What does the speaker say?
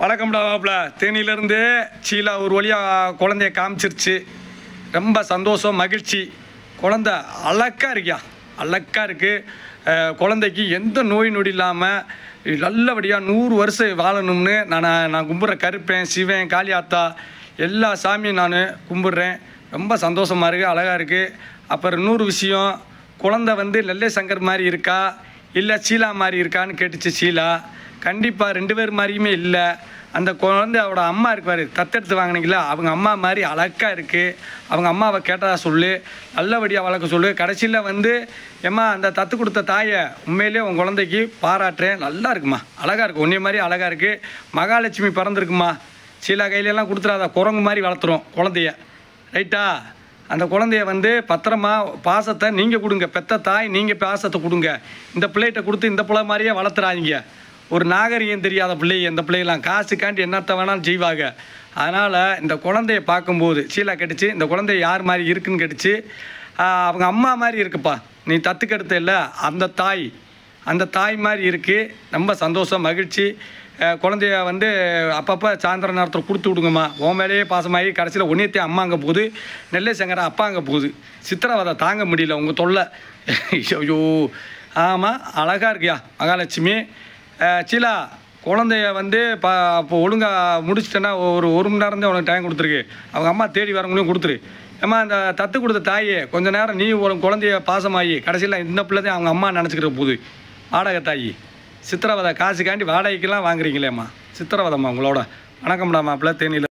வணக்கம்டா மாப்பிள்ள. தேனியிலேருந்து சீலா ஒரு வழியாக குழந்தைய காமிச்சிருச்சு. ரொம்ப சந்தோஷம், மகிழ்ச்சி. குழந்த அழகாக இருக்கியா, அழகாக இருக்குது. குழந்தைக்கு எந்த நோய் நொடி இல்லாமல் நல்லபடியாக 100 வருஷம் வாழணும்னு நான் கும்பிட்ற கருப்பேன், சிவன், காளியாத்தா எல்லா சாமியும் நான் கும்பிட்றேன். ரொம்ப சந்தோஷமாக இருக்குது, அழகாக இருக்குது. அப்புறம் இன்னொரு விஷயம், குழந்தை நெல்லை சங்கர் மாதிரி இருக்கா இல்லை சீலா மாதிரி இருக்கான்னு கேட்டுச்சு சீலா. கண்டிப்பாக 2 பேர் மாதிரியுமே இல்லை. அந்த குழந்தையோட அம்மா இருப்பார், தத்தெடுத்து வாங்கினீங்களா, அவங்க அம்மா மாதிரி அழகாக இருக்குது. அவங்க அம்மாவை கேட்டதா சொல்லு, நல்லபடியாக வளர்க்க சொல்லு. கடைசியில் ஏம்மா அந்த தத்து கொடுத்த தாயை உண்மையிலே உன் குழந்தைக்கு பாராட்டுறேன். நல்லா இருக்குமா, அழகாக இருக்குது, உன்னைய மாதிரி அழகாக இருக்குது. மகாலட்சுமி பிறந்திருக்குமா. சீலா கையிலெல்லாம் கொடுத்துடாத, குரங்கு மாதிரி வளர்த்துறோம் குழந்தைய, ரைட்டா? அந்த குழந்தைய பத்திரமா பாசத்தை நீங்கள் கொடுங்க. பெத்த தாய் நீங்கள் பாசத்தை கொடுங்க. இந்த பிள்ளைகிட்ட கொடுத்து இந்த பிள்ளை மாதிரியே வளர்த்துறாங்க. ஒரு நாகரிகம் தெரியாத பிள்ளைங்க இந்த பிள்ளைகளாம் காசுக்காண்டி என்னத்த வேணாலும் செய்வாங்க. அதனால் இந்த குழந்தைய பார்க்கும்போது சீலா கேட்டுச்சு, இந்த குழந்தை யார் மாதிரி இருக்குன்னு கேட்டுச்சு. அவங்க அம்மா மாதிரி இருக்குப்பா, நீ தத்துக்கெடுத்த இல்லை அந்த தாய் மாதிரி இருக்குது. ரொம்ப சந்தோஷம், மகிழ்ச்சி. குழந்தைய அப்பப்போ சாயந்தர நேரத்தில் கொடுத்து விடுங்கம்மா. உன் மேலேயே பாசமாகி கடைசியில் ஒன்றியத்தையும் அம்மா அங்கே போகுது, நெல்லை சங்கர அப்பா அங்கே போகுது. சித்திரவதை தாங்க முடியல உங்கள் தொல்லை. ஐயோ ஆமாம், அழகாக இருக்கியா மகாலட்சுமி. சீலா குழந்தைய இப்போ ஒழுங்காக முடிச்சிட்டேன்னா ஒரு மணி நேரம் தான் உனக்கு டைம் கொடுத்துருக்கு. அவங்க அம்மா தேடி வரவங்களையும் கொடுத்துரு. ஏம்மா அந்த தத்து கொடுத்த தாயே கொஞ்சம் நேரம் நீ ஒரு குழந்தைய பாசமாகி கடைசியில் இந்த பிள்ளை தான் அவங்க அம்மா நினச்சிக்கிற போது. வாடகை தாயி சித்திரவதை காசுக்காண்டி வாடகைக்கெல்லாம் வாங்குறீங்களேம்மா, சித்திரவதைம்மா உங்களோட. வணக்கம்டா மாப்பிள்ள, தேனியில்.